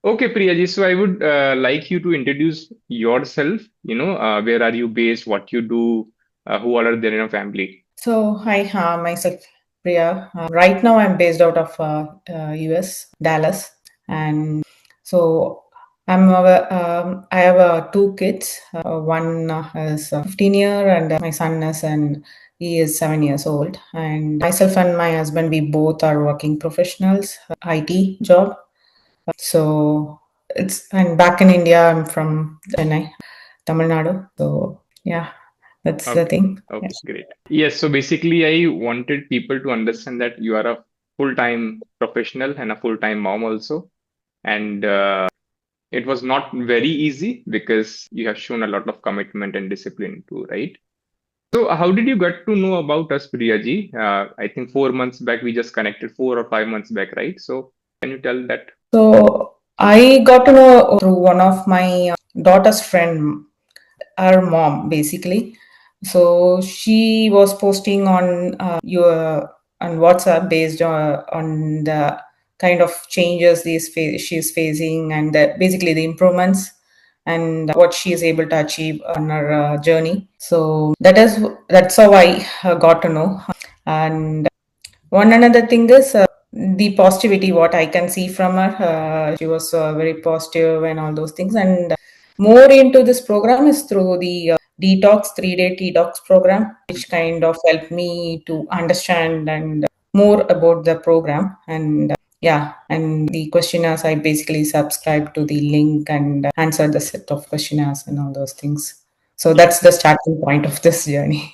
Okay, Priyaji. So I would like you to introduce yourself. Where are you based? What you do? Who all are there in your family? So, hi, myself, Priya. Right now, I'm based out of US, Dallas, and so I have two kids. One is 15 year, and my son is and he is 7 years old. And myself and my husband, we both are working professionals, IT job. So it's and back in India, I'm from Chennai, Tamil Nadu. So yeah, that's the Okay. thing. Okay, great. Yes, so basically I wanted people to understand that you are a full-time professional and a full-time mom also. And it was not very easy because you have shown a lot of commitment and discipline too, right? So how did you get to know about us, Priyaji? I think 4 months back we just connected, 4 or 5 months back, right? So can you tell that? So I got to know through one of my daughter's friend, her mom, basically. So she was posting on your on WhatsApp based on the kind of changes she's facing and basically the improvements and what she is able to achieve on her journey. So that's how I got to know. And one another thing is the positivity, what I can see from her. She was very positive and all those things. And more into this program is through the detox, 3-day detox program, which kind of helped me to understand and more about the program. And yeah, and the questionnaires, I basically subscribed to the link and answered the set of questionnaires and all those things. So Yeah, that's the starting point of this journey.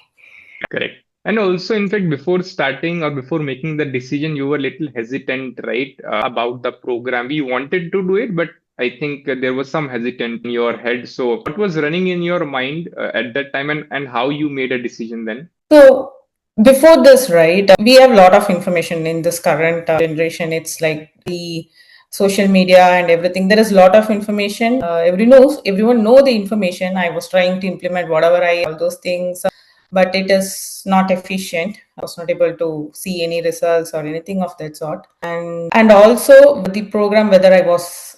correct. And also, in fact, before starting or before making the decision, you were a little hesitant, right, about the program. We wanted to do it, but I think there was some hesitant in your head. So, what was running in your mind at that time, and how you made a decision then? So before this, right, we have a lot of information in this current generation. It's like the social media and everything. There is a lot of information. Everyone know the information. I was trying to implement whatever all those things, but it is not efficient. I was not able to see any results or anything of that sort. And also the program, whether I was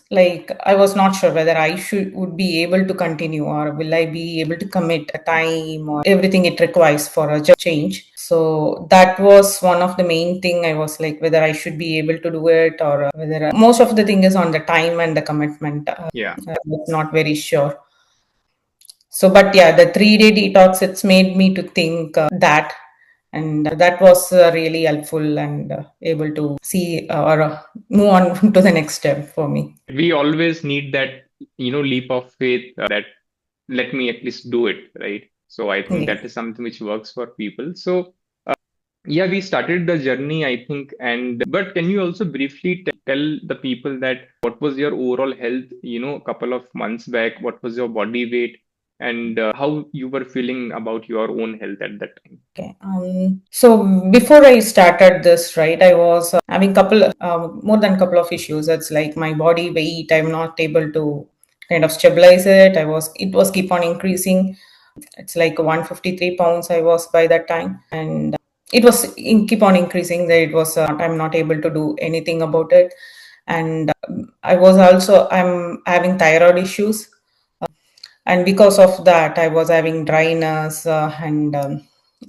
not sure whether I should would be able to continue or will I be able to commit a time or everything it requires for a change. So that was one of the main thing. I was like whether I should be able to do it or whether most of the thing is on the time and the commitment. Yeah. I was not very sure. So, but yeah, the 3-day detox, it's made me to think that, and that was really helpful and able to see or move on to the next step for me. We always need that, leap of faith that let me at least do it, right? So I think Yes. that is something which works for people. So yeah, we started the journey, I think, and but can you also briefly tell the people that what was your overall health, a couple of months back? What was your body weight, and how you were feeling about your own health at that time? Okay. So before I started this, right, I was having more than couple of issues. It's like my body weight. I'm not able to kind of stabilize it. It was keep on increasing. It's like 153 pounds I was by that time, and keep on increasing. That it was I'm not able to do anything about it, and I'm having thyroid issues, and because of that I was having dryness and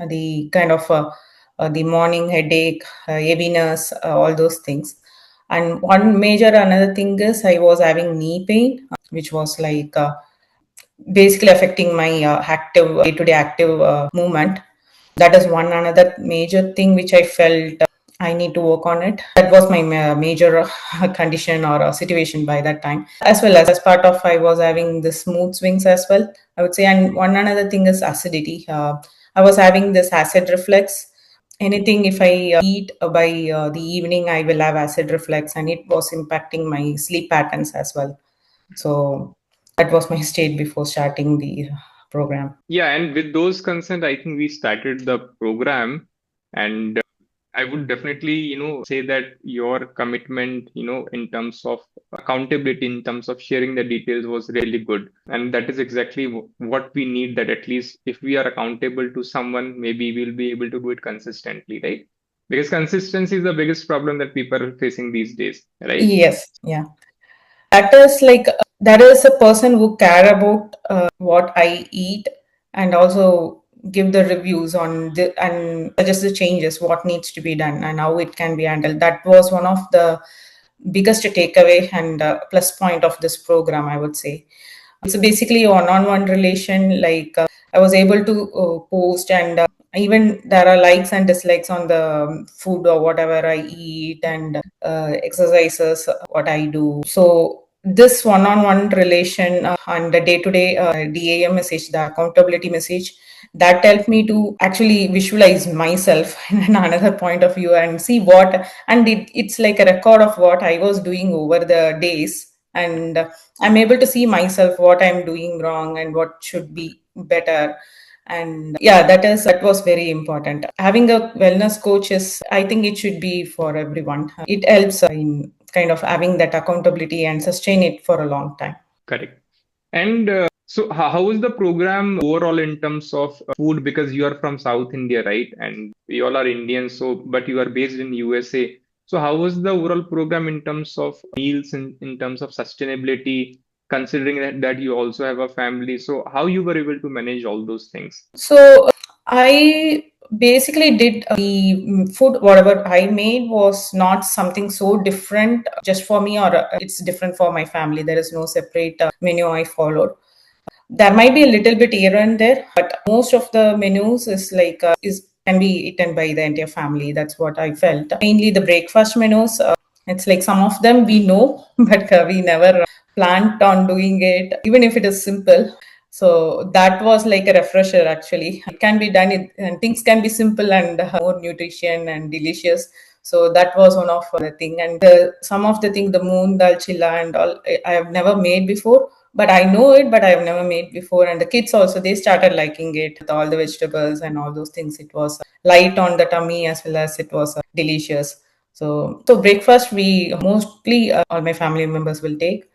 the kind of the morning headache, heaviness, all those things. And one major another thing is I was having knee pain, which was like basically affecting my active day-to-day active movement. That is one another major thing which I felt I need to work on it. That was my major condition or situation by that time. As well as part of I was having this mood swings as well, I would say. And one another thing is acidity. I was having this acid reflux. Anything if I eat by the evening, I will have acid reflux, and it was impacting my sleep patterns as well. So that was my state before starting the program. Yeah, and with those concerns, I think we started the program, and I would definitely, say that your commitment, in terms of accountability, in terms of sharing the details was really good. And that is exactly what we need, that at least if we are accountable to someone, maybe we'll be able to do it consistently, right? Because consistency is the biggest problem that people are facing these days, right? Yes, yeah. That is like there is a person who care about what I eat, and also give the reviews on the and suggest the changes what needs to be done and how it can be handled. That was one of the biggest takeaway and plus point of this program, I would say. It's basically a one-on-one relation. Like I was able to post, and even there are likes and dislikes on the food or whatever I eat, and exercises what I do. So this one-on-one relation and the day-to-day DAM message, the accountability message, that helped me to actually visualize myself in another point of view and see what, and it's like a record of what I was doing over the days. And I'm able to see myself what I'm doing wrong and what should be better. And yeah, that was very important. Having a wellness coach is, I think it should be for everyone. It helps in kind of having that accountability and sustain it for a long time. Correct. And so, how is the program overall in terms of food? Because you are from South India, right? And we all are Indians, so but you are based in USA. So, how was the overall program in terms of meals, in terms of sustainability, considering that you also have a family? So, how you were able to manage all those things? So I basically did the food, whatever I made was not something so different just for me, or it's different for my family. There is no separate menu I followed. There might be a little bit here and there, but most of the menus is like is can be eaten by the entire family. That's what I felt. Mainly the breakfast menus. It's like some of them we know, but we never planned on doing it, even if it is simple. So that was like a refresher. Actually, it can be done, and things can be simple and more nutrition and delicious. So that was one of the thing. And some of the thing, the moon dal chilla and all, I have never made before, but I know it, but I have never made before. And the kids also, they started liking it with all the vegetables and all those things. It was light on the tummy as well as it was delicious. So breakfast we mostly all my family members will take.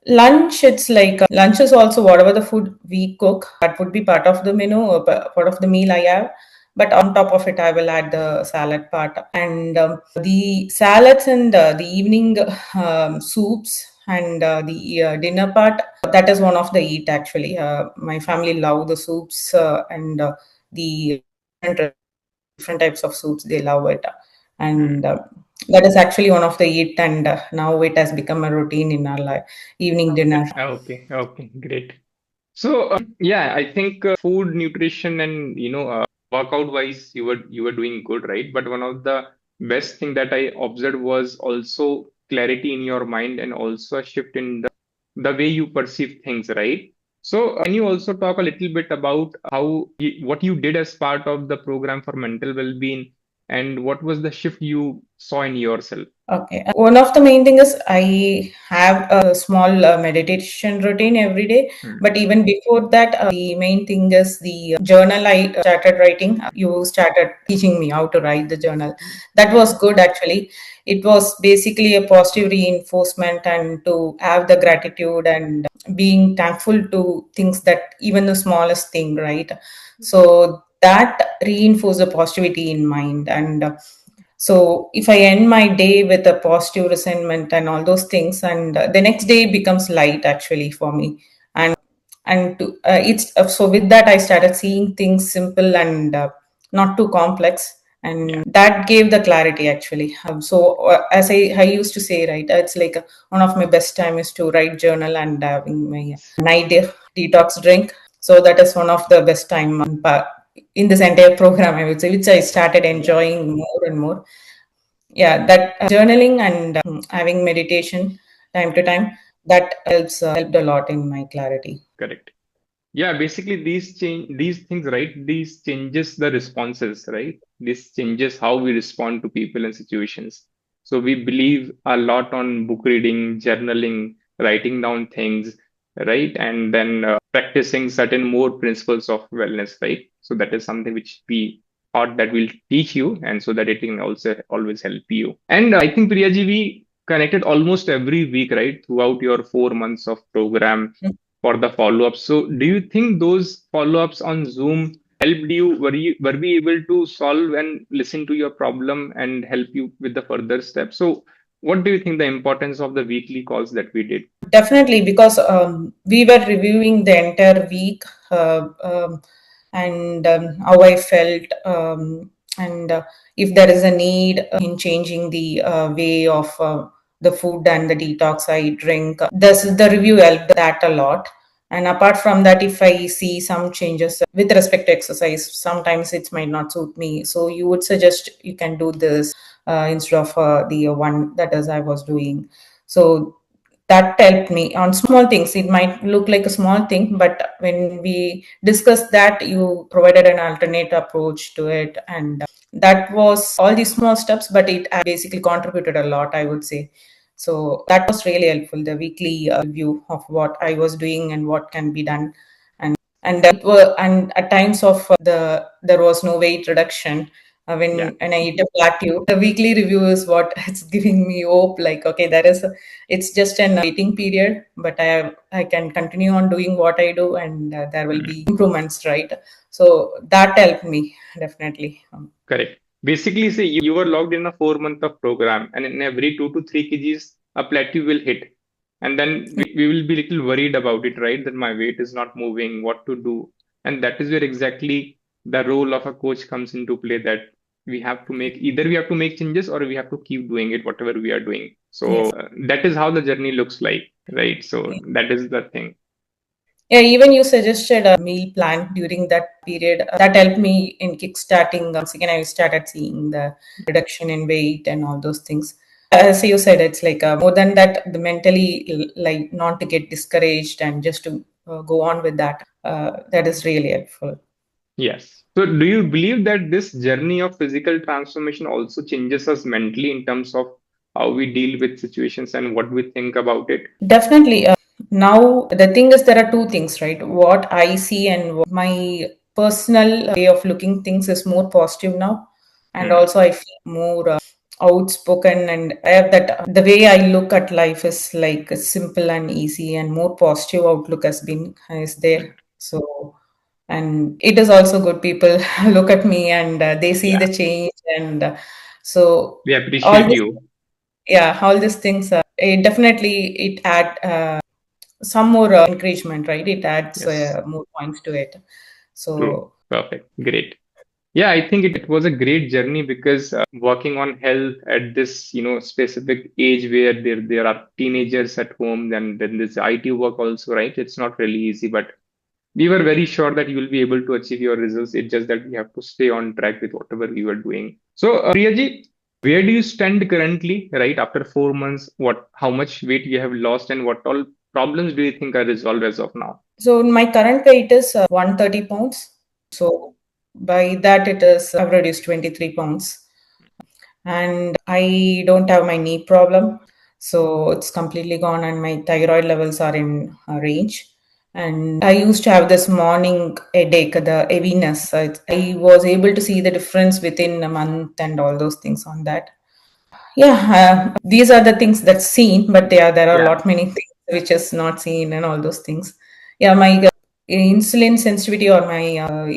Lunch, it's like lunch is also whatever the food we cook, that would be part of the menu or part of the meal I have. But on top of it, I will add the salad part. And the salads and the evening soups and the dinner part, that is one of the eat actually. My family love the soups and the different types of soups, they love it. And that is actually one of the eat, and now it has become a routine in our life, evening dinner. Okay, okay, great. So yeah, I think food, nutrition, and workout wise, you were doing good, right? But one of the best thing that I observed was also clarity in your mind and also a shift in the way you perceive things, right? So can you also talk a little bit about what you did as part of the program for mental well-being and what was the shift you saw in yourself? Okay. One of the main thing is I have a small meditation routine every day. Hmm. But even before that, the main thing is the journal I started writing. You started teaching me how to write the journal. That was good actually. It was basically a positive reinforcement, and to have the gratitude and being thankful to things, that even the smallest thing, right? So that reinforced the positivity in mind. And so if I end my day with a positive resentment and all those things, and the next day becomes light actually for me. And to, it's so with that I started seeing things simple and not too complex, Yeah, and that gave the clarity actually. So as I used to say, right, it's like one of my best time is to write journal and having my night detox drink. So that is one of the best time in this entire program, I would say, which I started yeah, enjoying more and more. Yeah, that journaling and having meditation time to time, that helped a lot in my clarity. correct. Yeah, basically these things, right? These changes the responses, right? This changes how we respond to people and situations. So we believe a lot on book reading, journaling, writing down things, right? And then practicing certain more principles of wellness, right? So that is something which we thought that will teach you, and so that it can also always help you. And I think Priyaji, we connected almost every week, right? Throughout your 4 months of program for the follow-ups. So do you think those follow-ups on Zoom helped you? Were we able to solve and listen to your problem and help you with the further steps? So what do you think the importance of the weekly calls that we did? Definitely, because we were reviewing the entire week, and how I felt, and if there is a need in changing the way of the food and the detox I drink. This the review helped that a lot. And apart from that, if I see some changes with respect to exercise, sometimes it might not suit me. So you would suggest you can do this instead of the one that is I was doing. So that helped me on small things. It might look like a small thing, but when we discussed that, you provided an alternate approach to it. And that was all these small steps, but it basically contributed a lot, I would say. So that was really helpful, the weekly view of what I was doing and what can be done. And at times of there was no weight reduction. Yeah, When I eat a plateau, the weekly review is what it's giving me hope. Like, okay, it's just an waiting period, but I can continue on doing what I do, and there will mm, be improvements, right? So that helped me definitely. correct. Basically, say you were logged in a 4 month of program, and in every 2 to 3 kgs, a plateau will hit. And then we will be little worried about it, right? That my weight is not moving, what to do. And that is where exactly the role of a coach comes into play, that we have to make changes or we have to keep doing it, whatever we are doing. Yes. So that is how the journey looks like, right? So that is the thing. Yeah, even you suggested a meal plan during that period. That helped me in kickstarting. Once again, I started seeing the reduction in weight and all those things. As you said, it's like more than that, the mentally, like not to get discouraged and just to go on with that. That is really helpful. Yes. So, do you believe that this journey of physical transformation also changes us mentally in terms of how we deal with situations and what we think about it? Definitely. Now, the thing is, there are two things, right? What I see and what my personal way of looking things is more positive now. And Hmm. also, I feel more outspoken. And I have that the way I look at life is like simple and easy, and more positive outlook is Hmm. there. So, and it is also good. People look at me and they see Yeah, the change. And so, we all appreciate this, you. yeah, all these things, it definitely it add some more encouragement, right? It adds Yes, more points to it. true. So Perfect. Great. Yeah, I think it was a great journey because working on health at this, specific age where there are teenagers at home, then this IT work also, right? It's not really easy, but we were very sure that you will be able to achieve your results. It's just that we have to stay on track with whatever you are doing. So, Priyaji, where do you stand currently, right? After 4 months, how much weight you have lost, and what all problems do you think are resolved as of now? my current weight is 130 pounds. So by that it is I've reduced 23 pounds. And I don't have my knee problem. So it's completely gone, and my thyroid levels are in range. And I used to have this morning headache, the heaviness. I was able to see the difference within a month and all those things on that. Yeah, these are the things that's seen, but yeah, there are a Yeah, lot many things which is not seen and all those things. Yeah, my insulin sensitivity or my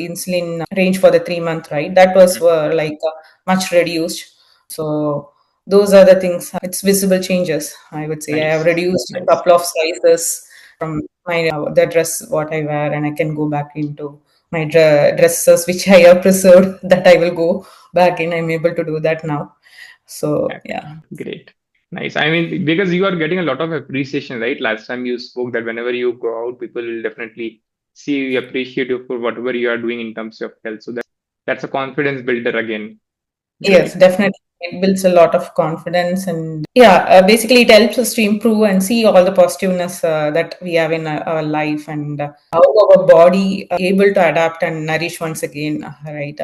insulin range for the 3 month, right? That was mm, like much reduced. So those are the things. It's visible changes, I would say. I have nice, reduced a nice. couple of sizes from my the dress what I wear, and I can go back into my dresses which I have preserved. That I will go back in. I'm able to do that now. So Okay, yeah. great. Nice. I mean, because you are getting a lot of appreciation, right? Last time you spoke that whenever you go out, people will definitely see you, appreciate you for whatever you are doing in terms of health. So that's a confidence builder again. Yes, Great. definitely. It builds a lot of confidence, and yeah, basically it helps us to improve and see all the positiveness that we have in our life, and how our body able to adapt and nourish once again, right?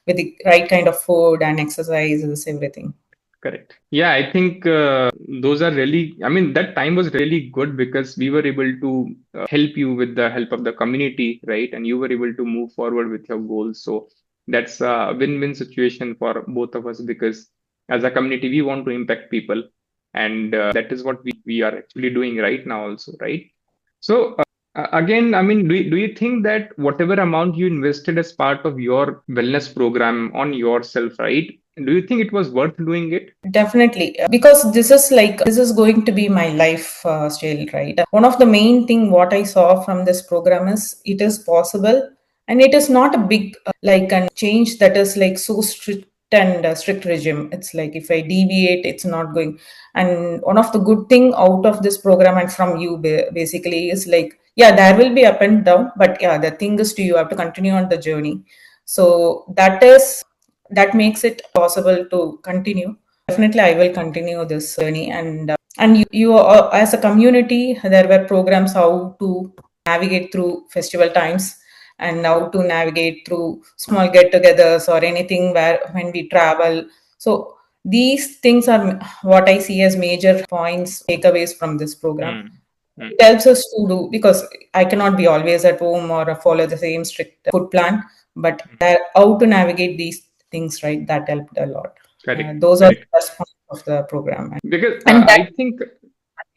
With the right kind of food and exercises, everything. Correct. Yeah, I think those are really, I mean, that time was really good because we were able to help you with the help of the community, right? And you were able to move forward with your goals. So that's a win-win situation for both of us because as a community, we want to impact people. And that is what we are actually doing right now, also, right? So, again, I mean, do you think that whatever amount you invested as part of your wellness program on yourself, right? Do you think it was worth doing it? Definitely, because this is going to be my life style, right? One of the main thing what I saw from this program is it is possible, and it is not a big like a change that is like so strict and strict regime. It's like if I deviate, it's not going. And one of the good thing out of this program and from you basically is like, yeah, there will be up and down, but yeah, the thing is to you have to continue on the journey. So that makes it possible to continue. Definitely, I will continue this journey, and you as a community, there were programs how to navigate through festival times and how to navigate through small get-togethers or anything where when we travel. So these things are what I see as major points takeaways from this program. Mm, mm, It helps us to do because I cannot be always at home or follow the same strict food plan, but mm. how to navigate these things, right? That helped a lot. Correct, Those are the correct. best points of the program, Because and that I think,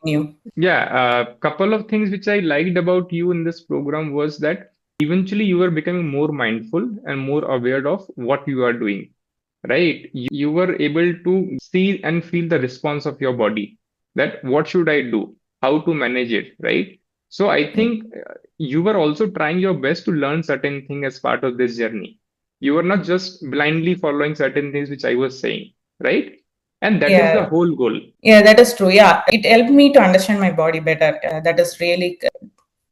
new. yeah, a couple of things which I liked about you in this program was that eventually you were becoming more mindful and more aware of what you are doing, right? You were able to see and feel the response of your body, that what should I do, how to manage it, right? So I think you were also trying your best to learn certain things as part of this journey. You were not just blindly following certain things which I was saying, right? And that is the Yeah, whole goal. yeah, that is true. Yeah, it helped me to understand my body better. That is really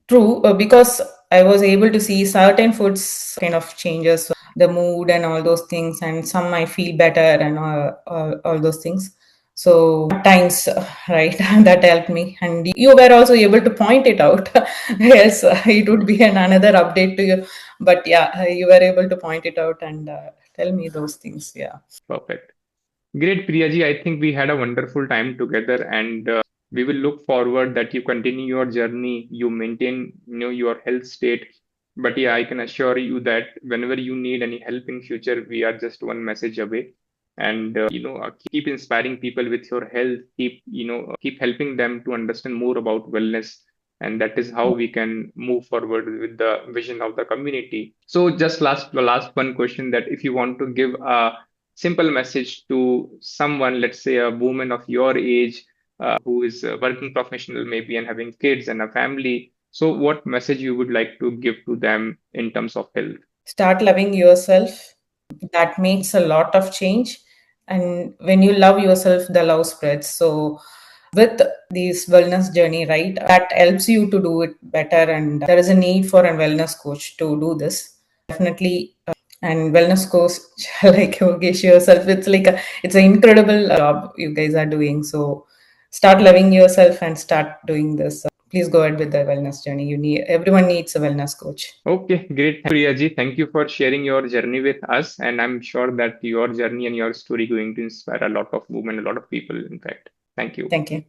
true, because I was able to see certain foods kind of changes the mood and all those things, and some I feel better and all those things. So at times, right, that helped me, and you were also able to point it out. Yes, it would be another update to you, but yeah, you were able to point it out and tell me those things. Yeah. Perfect. Great, Priyaji. I think we had a wonderful time together, and we will look forward that you continue your journey, you maintain, your health state. But yeah, I can assure you that whenever you need any help in future, we are just one message away. And keep inspiring people with your health. Keep helping them to understand more about wellness, and that is how we can move forward with the vision of the community. So, just last one question, that if you want to give a simple message to someone, let's say a woman of your age, who is a working professional maybe and having kids and a family. So, what message you would like to give to them in terms of health? Start loving yourself. That makes a lot of change. And when you love yourself, the love spreads. So with this wellness journey, right, that helps you to do it better. And there is a need for a wellness coach to do this. Definitely. And wellness coach, like Yogesh yourself, it's an incredible job you guys are doing. So start loving yourself and start doing this. Please go ahead with the wellness journey. Everyone needs a wellness coach. Okay, great. Priyaji, thank you for sharing your journey with us. And I'm sure that your journey and your story going to inspire a lot of women, a lot of people, in fact. Thank you. Thank you.